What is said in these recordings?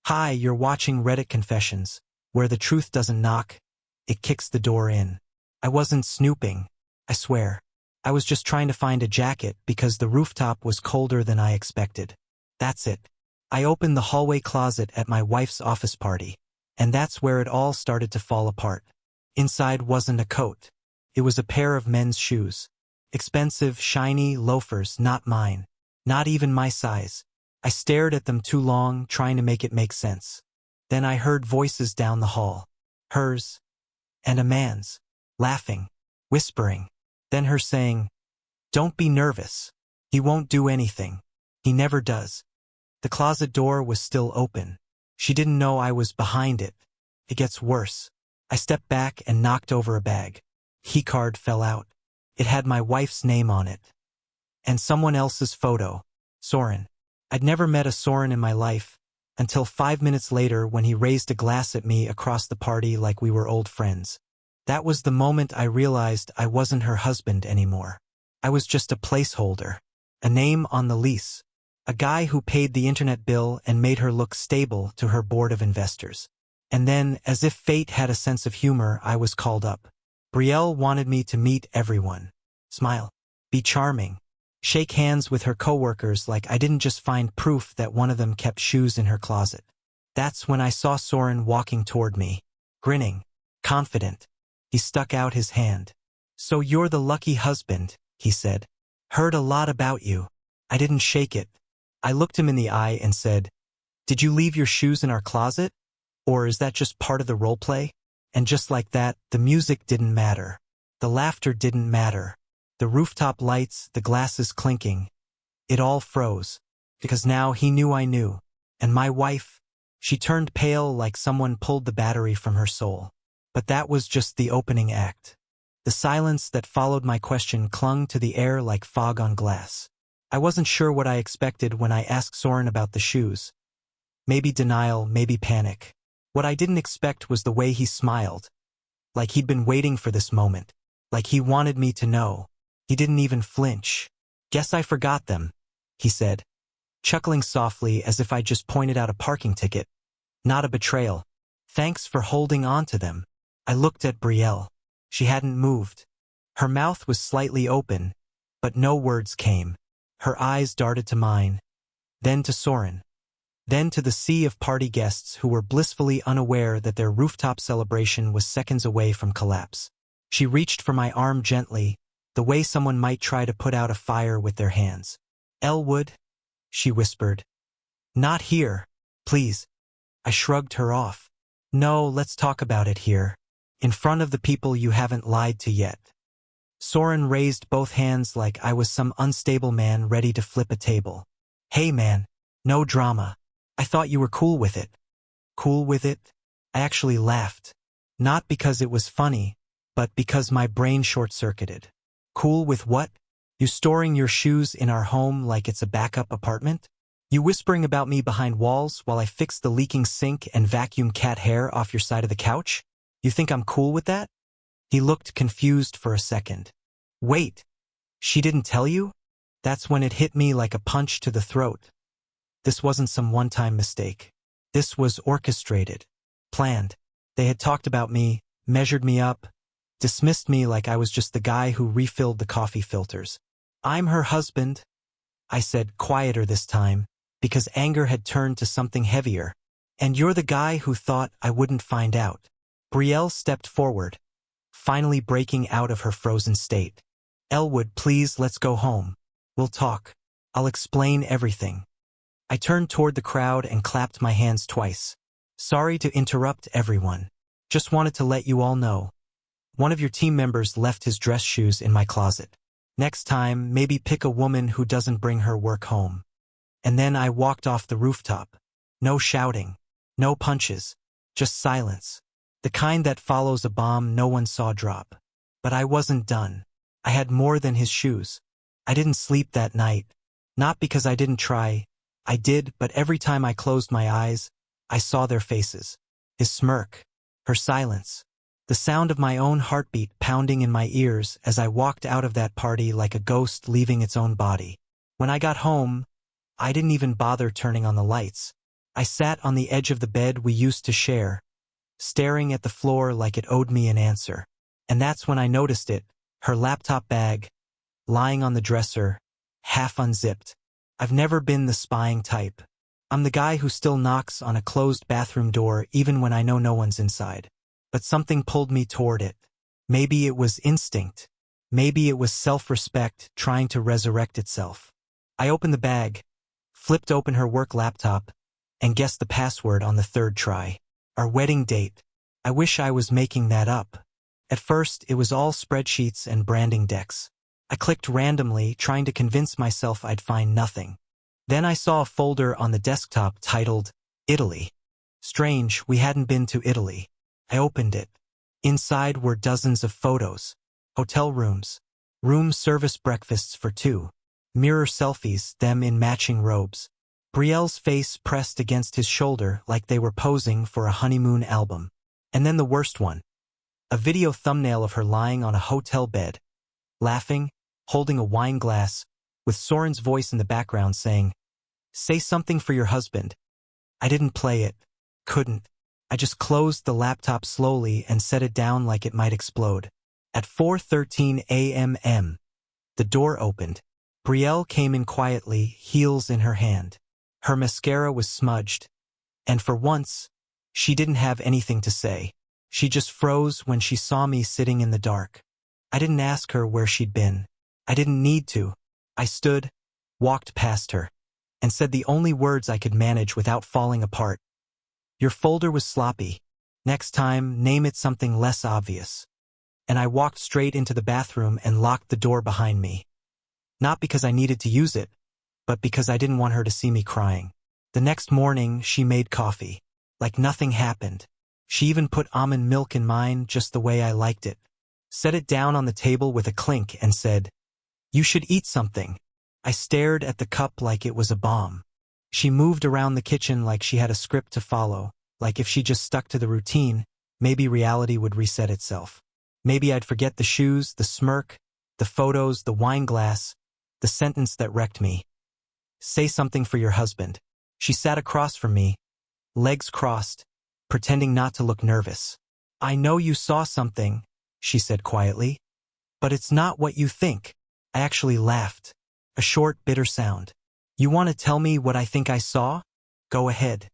Hi, you're watching Reddit Confessions, where the truth doesn't knock, it kicks the door in. I wasn't snooping, I swear. I was just trying to find a jacket because the rooftop was colder than I expected. That's it. I opened the hallway closet at my wife's office party, and that's where it all started to fall apart. Inside wasn't a coat. It was a pair of men's shoes. Expensive, shiny loafers, not mine. Not even my size. I stared at them too long, trying to make it make sense. Then I heard voices down the hall. Hers. And a man's. Laughing. Whispering. Then her saying, "Don't be nervous. He won't do anything. He never does." The closet door was still open. She didn't know I was behind it. It gets worse. I stepped back and knocked over a bag. Keycard fell out. It had my wife's name on it. And someone else's photo. Soren. I'd never met a Soren in my life, until 5 minutes later when he raised a glass at me across the party like we were old friends. That was the moment I realized I wasn't her husband anymore. I was just a placeholder. A name on the lease. A guy who paid the internet bill and made her look stable to her board of investors. And then, as if fate had a sense of humor, I was called up. Brielle wanted me to meet everyone. Smile. Be charming. Shake hands with her coworkers like I didn't just find proof that one of them kept shoes in her closet. That's when I saw Soren walking toward me. Grinning. Confident. He stuck out his hand. "So you're the lucky husband," he said. "Heard a lot about you." I didn't shake it. I looked him in the eye and said, "Did you leave your shoes in our closet? Or is that just part of the roleplay?" And just like that, the music didn't matter. The laughter didn't matter. The rooftop lights, the glasses clinking. It all froze. Because now he knew I knew. And my wife, she turned pale like someone pulled the battery from her soul. But that was just the opening act. The silence that followed my question clung to the air like fog on glass. I wasn't sure what I expected when I asked Soren about the shoes. Maybe denial, maybe panic. What I didn't expect was the way he smiled. Like he'd been waiting for this moment. Like he wanted me to know. He didn't even flinch. "Guess I forgot them," he said, chuckling softly as if I just pointed out a parking ticket. Not a betrayal. "Thanks for holding on to them." I looked at Brielle. She hadn't moved. Her mouth was slightly open, but no words came. Her eyes darted to mine, then to Soren, then to the sea of party guests who were blissfully unaware that their rooftop celebration was seconds away from collapse. She reached for my arm gently, the way someone might try to put out a fire with their hands. "Elwood," she whispered. "Not here, please." I shrugged her off. "No, let's talk about it here. In front of the people you haven't lied to yet." Soren raised both hands like I was some unstable man ready to flip a table. "Hey man, no drama. I thought you were cool with it." Cool with it? I actually laughed. Not because it was funny, but because my brain short-circuited. Cool with what? You storing your shoes in our home like it's a backup apartment? You whispering about me behind walls while I fix the leaking sink and vacuum cat hair off your side of the couch? You think I'm cool with that? He looked confused for a second. "Wait, she didn't tell you?" That's when it hit me like a punch to the throat. This wasn't some one-time mistake. This was orchestrated. Planned. They had talked about me, measured me up, dismissed me like I was just the guy who refilled the coffee filters. "I'm her husband," I said, quieter this time, because anger had turned to something heavier. "And you're the guy who thought I wouldn't find out." Brielle stepped forward, finally breaking out of her frozen state. "Elwood, please, let's go home. We'll talk. I'll explain everything." I turned toward the crowd and clapped my hands twice. "Sorry to interrupt everyone. Just wanted to let you all know. One of your team members left his dress shoes in my closet. Next time, maybe pick a woman who doesn't bring her work home." And then I walked off the rooftop. No shouting. No punches. Just silence. The kind that follows a bomb no one saw drop. But I wasn't done. I had more than his shoes. I didn't sleep that night. Not because I didn't try. I did, but every time I closed my eyes, I saw their faces. His smirk. Her silence. The sound of my own heartbeat pounding in my ears as I walked out of that party like a ghost leaving its own body. When I got home, I didn't even bother turning on the lights. I sat on the edge of the bed we used to share, staring at the floor like it owed me an answer. And that's when I noticed it, her laptop bag, lying on the dresser, half unzipped. I've never been the spying type. I'm the guy who still knocks on a closed bathroom door even when I know no one's inside. But something pulled me toward it. Maybe it was instinct. Maybe it was self-respect trying to resurrect itself. I opened the bag, flipped open her work laptop, and guessed the password on the third try. Our wedding date. I wish I was making that up. At first, it was all spreadsheets and branding decks. I clicked randomly, trying to convince myself I'd find nothing. Then I saw a folder on the desktop titled, Italy. Strange, we hadn't been to Italy. I opened it. Inside were dozens of photos. Hotel rooms. Room service breakfasts for two. Mirror selfies, them in matching robes. Brielle's face pressed against his shoulder like they were posing for a honeymoon album. And then the worst one. A video thumbnail of her lying on a hotel bed, laughing, holding a wine glass, with Soren's voice in the background saying, "Say something for your husband." I didn't play it. Couldn't. I just closed the laptop slowly and set it down like it might explode. At 4:13 a.m., the door opened. Brielle came in quietly, heels in her hand. Her mascara was smudged, and for once, she didn't have anything to say. She just froze when she saw me sitting in the dark. I didn't ask her where she'd been. I didn't need to. I stood, walked past her, and said the only words I could manage without falling apart. "Your folder was sloppy. Next time, name it something less obvious." And I walked straight into the bathroom and locked the door behind me. Not because I needed to use it, but because I didn't want her to see me crying. The next morning, she made coffee. Like nothing happened. She even put almond milk in mine just the way I liked it. Set it down on the table with a clink and said, "You should eat something." I stared at the cup like it was a bomb. She moved around the kitchen like she had a script to follow, like if she just stuck to the routine, maybe reality would reset itself. Maybe I'd forget the shoes, the smirk, the photos, the wine glass, the sentence that wrecked me. "Say something for your husband." She sat across from me, legs crossed, pretending not to look nervous. "I know you saw something," she said quietly, "but it's not what you think." I actually laughed. A short, bitter sound. "You want to tell me what I think I saw? Go ahead."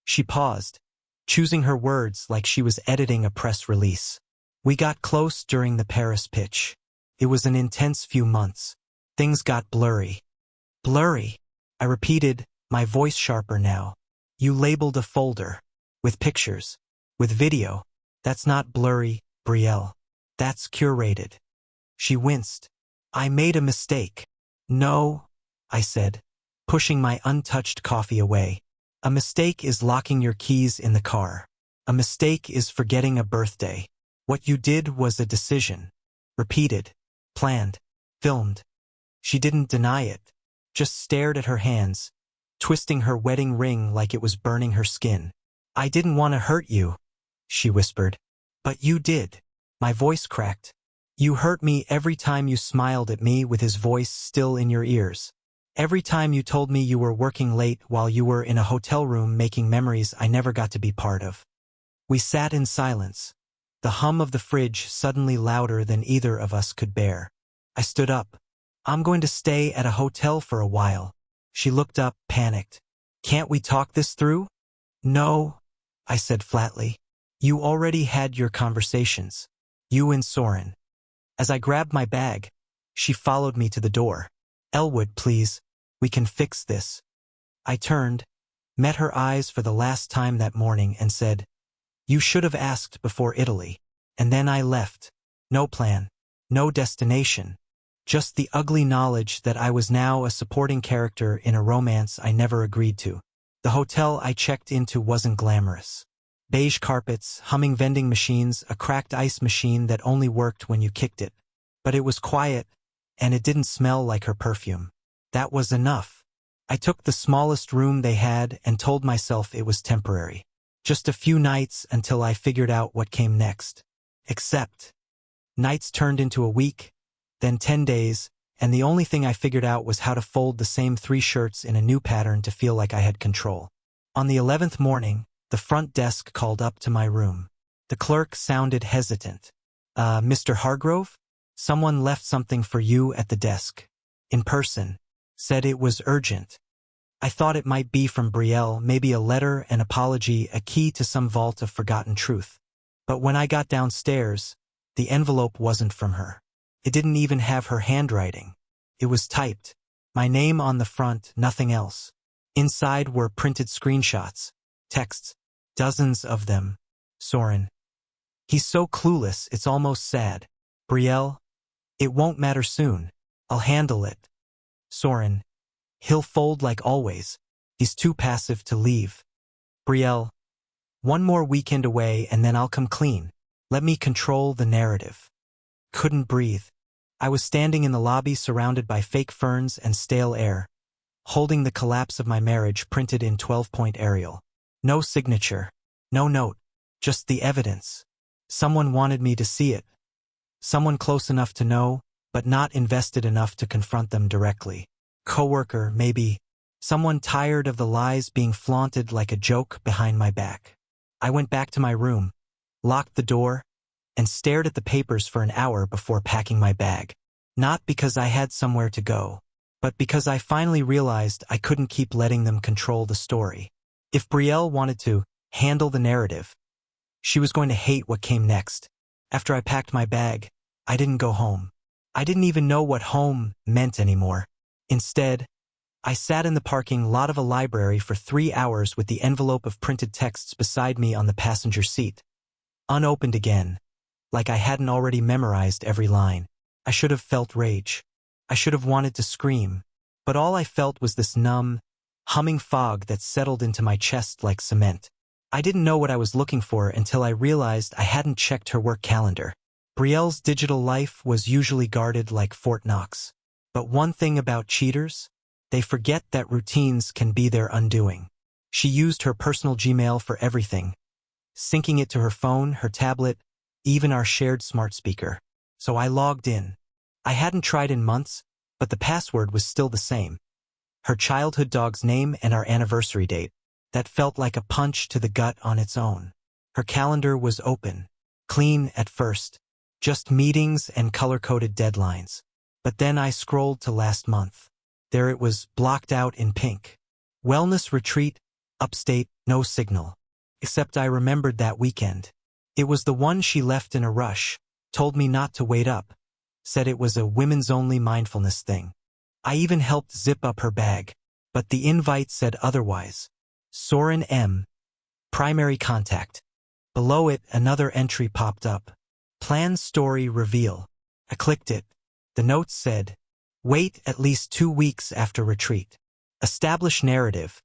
She paused, choosing her words like she was editing a press release. We got close during the Paris pitch. It was an intense few months. Things got blurry. "Blurry," I repeated, my voice sharper now. "You labeled a folder. With pictures. With video. That's not blurry, Brielle. That's curated." She winced. "I made a mistake." "No," I said, pushing my untouched coffee away. "A mistake is locking your keys in the car. A mistake is forgetting a birthday. What you did was a decision. Repeated. Planned. Filmed." She didn't deny it. Just stared at her hands, twisting her wedding ring like it was burning her skin. "I didn't want to hurt you," she whispered. "But you did." My voice cracked. "You hurt me every time you smiled at me with his voice still in your ears. Every time you told me you were working late while you were in a hotel room making memories I never got to be part of." We sat in silence, the hum of the fridge suddenly louder than either of us could bear. I stood up. "I'm going to stay at a hotel for a while." She looked up, panicked. "Can't we talk this through?" "No," I said flatly. "You already had your conversations. You and Soren." As I grabbed my bag, she followed me to the door. "Elwood, please. We can fix this." I turned, met her eyes for the last time that morning and said, "You should have asked before Italy." And then I left. No plan. No destination. Just the ugly knowledge that I was now a supporting character in a romance I never agreed to. The hotel I checked into wasn't glamorous. Beige carpets, humming vending machines, a cracked ice machine that only worked when you kicked it. But it was quiet, and it didn't smell like her perfume. That was enough. I took the smallest room they had and told myself it was temporary. Just a few nights until I figured out what came next. Except, nights turned into a week, then 10 days, and the only thing I figured out was how to fold the same 3 shirts in a new pattern to feel like I had control. On the 11th morning, the front desk called up to my room. The clerk sounded hesitant. Mr. Hargrove? Someone left something for you at the desk. In person. Said it was urgent. I thought it might be from Brielle, maybe a letter, an apology, a key to some vault of forgotten truth. But when I got downstairs, the envelope wasn't from her. It didn't even have her handwriting. It was typed. My name on the front, nothing else. Inside were printed screenshots, texts, dozens of them. Soren. He's so clueless, it's almost sad. Brielle. It won't matter soon. I'll handle it. Soren. He'll fold like always. He's too passive to leave. Brielle. One more weekend away and then I'll come clean. Let me control the narrative. Couldn't breathe. I was standing in the lobby surrounded by fake ferns and stale air, holding the collapse of my marriage printed in 12-point Arial. No signature. No note. Just the evidence. Someone wanted me to see it. Someone close enough to know, but not invested enough to confront them directly. Coworker, maybe. Someone tired of the lies being flaunted like a joke behind my back. I went back to my room, locked the door, and stared at the papers for an hour before packing my bag. Not because I had somewhere to go, but because I finally realized I couldn't keep letting them control the story. If Brielle wanted to handle the narrative, she was going to hate what came next. After I packed my bag, I didn't go home. I didn't even know what home meant anymore. Instead, I sat in the parking lot of a library for 3 hours with the envelope of printed texts beside me on the passenger seat. Unopened again, like I hadn't already memorized every line. I should have felt rage. I should have wanted to scream. But all I felt was this numb, humming fog that settled into my chest like cement. I didn't know what I was looking for until I realized I hadn't checked her work calendar. Brielle's digital life was usually guarded like Fort Knox. But one thing about cheaters, they forget that routines can be their undoing. She used her personal Gmail for everything, syncing it to her phone, her tablet, even our shared smart speaker. So I logged in. I hadn't tried in months, but the password was still the same. Her childhood dog's name and our anniversary date. That felt like a punch to the gut on its own. Her calendar was open. Clean at first. Just meetings and color-coded deadlines. But then I scrolled to last month. There it was, blocked out in pink. Wellness retreat, upstate, no signal. Except I remembered that weekend. It was the one she left in a rush, told me not to wait up, said it was a women's-only mindfulness thing. I even helped zip up her bag, but the invite said otherwise. Soren M. Primary contact. Below it, another entry popped up. Plan story reveal. I clicked it. The note said, wait at least 2 weeks after retreat. Establish narrative.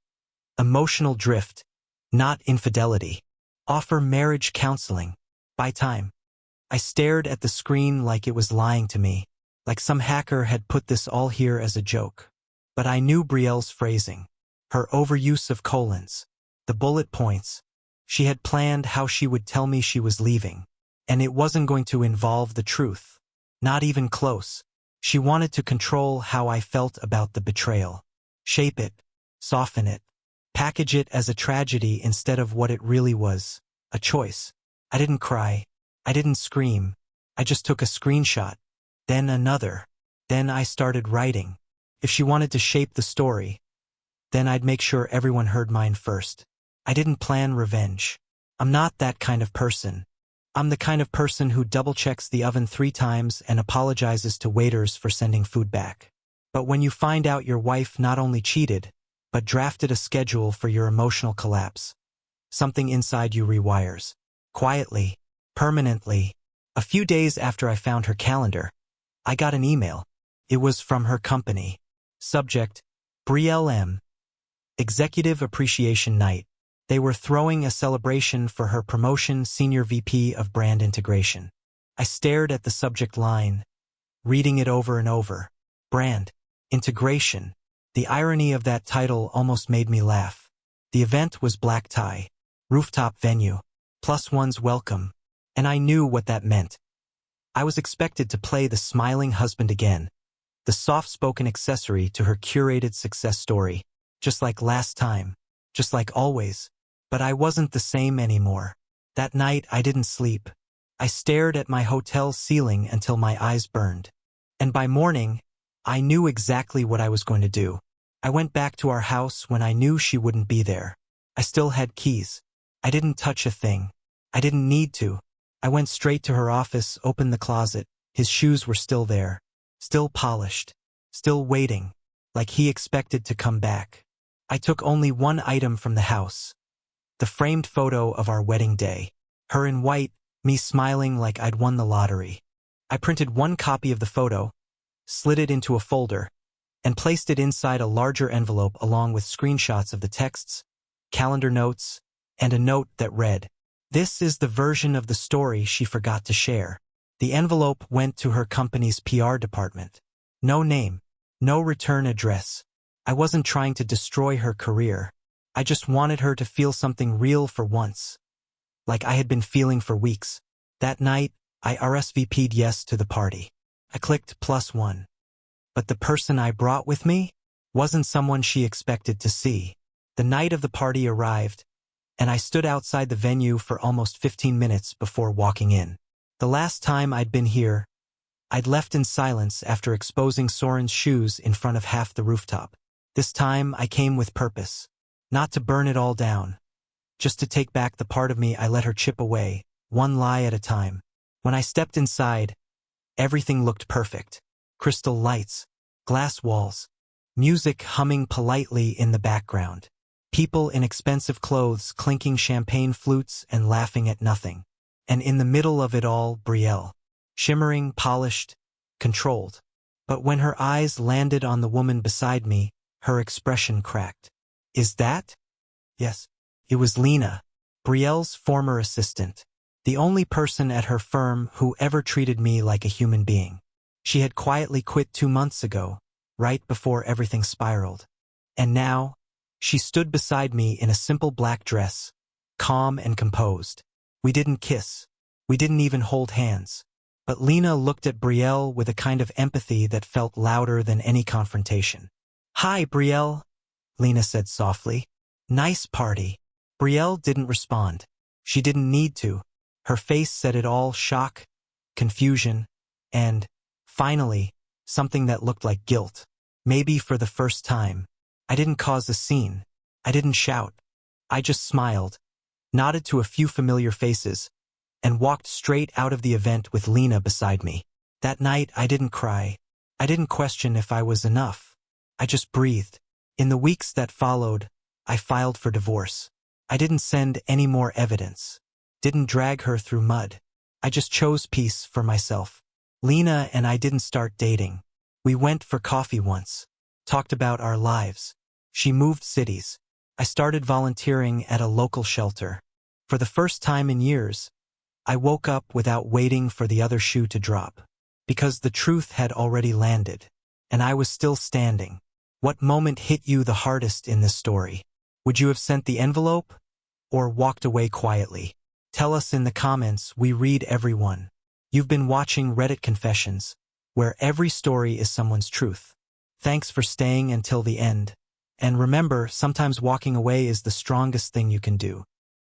Emotional drift. Not infidelity. Offer marriage counseling. Buy time. I stared at the screen like it was lying to me, like some hacker had put this all here as a joke. But I knew Brielle's phrasing. Her overuse of colons. The bullet points. She had planned how she would tell me she was leaving. And it wasn't going to involve the truth. Not even close. She wanted to control how I felt about the betrayal. Shape it. Soften it. Package it as a tragedy instead of what it really was. A choice. I didn't cry. I didn't scream. I just took a screenshot. Then another. Then I started writing. If she wanted to shape the story, then I'd make sure everyone heard mine first. I didn't plan revenge. I'm not that kind of person. I'm the kind of person who double-checks the oven 3 times and apologizes to waiters for sending food back. But when you find out your wife not only cheated, but drafted a schedule for your emotional collapse, something inside you rewires. Quietly, permanently. A few days after I found her calendar, I got an email. It was from her company. Subject, Brielle M. Executive Appreciation Night. They were throwing a celebration for her promotion, Senior VP of Brand Integration. I stared at the subject line, reading it over and over. Brand Integration. The irony of that title almost made me laugh. The event was black tie, rooftop venue, +1's welcome, and I knew what that meant. I was expected to play the smiling husband again, the soft-spoken accessory to her curated success story, just like last time. just like always. But I wasn't the same anymore. That night I didn't sleep. I stared at my hotel ceiling until my eyes burned. And by morning, I knew exactly what I was going to do. I went back to our house when I knew she wouldn't be there. I still had keys. I didn't touch a thing. I didn't need to. I went straight to her office, opened the closet. His shoes were still there, still polished, still waiting, like he expected to come back. I took only one item from the house. The framed photo of our wedding day. Her in white, me smiling like I'd won the lottery. I printed one copy of the photo, slid it into a folder, and placed it inside a larger envelope along with screenshots of the texts, calendar notes, and a note that read, "This is the version of the story she forgot to share." The envelope went to her company's PR department. No name, no return address. I wasn't trying to destroy her career. I just wanted her to feel something real for once, like I had been feeling for weeks. That night, I RSVP'd yes to the party. I clicked +1. But the person I brought with me wasn't someone she expected to see. The night of the party arrived, and I stood outside the venue for almost 15 minutes before walking in. The last time I'd been here, I'd left in silence after exposing Soren's shoes in front of half the rooftop. This time I came with purpose, not to burn it all down, just to take back the part of me I let her chip away, one lie at a time. When I stepped inside, everything looked perfect. Crystal lights, glass walls, music humming politely in the background, people in expensive clothes clinking champagne flutes and laughing at nothing. And in the middle of it all, Brielle, shimmering, polished, controlled. But when her eyes landed on the woman beside me, her expression cracked. "Is that?" Yes. It was Lena, Brielle's former assistant, the only person at her firm who ever treated me like a human being. She had quietly quit 2 months ago, right before everything spiraled. And now, she stood beside me in a simple black dress, calm and composed. We didn't kiss. We didn't even hold hands. But Lena looked at Brielle with a kind of empathy that felt louder than any confrontation. "Hi, Brielle," Lena said softly. "Nice party." Brielle didn't respond. She didn't need to. Her face said it all: shock, confusion, and, finally, something that looked like guilt. Maybe for the first time. I didn't cause a scene. I didn't shout. I just smiled, nodded to a few familiar faces, and walked straight out of the event with Lena beside me. That night I didn't cry. I didn't question if I was enough. I just breathed. In the weeks that followed, I filed for divorce. I didn't send any more evidence. Didn't drag her through mud. I just chose peace for myself. Lena and I didn't start dating. We went for coffee once. Talked about our lives. She moved cities. I started volunteering at a local shelter. For the first time in years, I woke up without waiting for the other shoe to drop. Because the truth had already landed. And I was still standing. What moment hit you the hardest in this story? Would you have sent the envelope? Or walked away quietly? Tell us in the comments. We read every one. You've been watching Reddit Confessions, where every story is someone's truth. Thanks for staying until the end. And remember, sometimes walking away is the strongest thing you can do.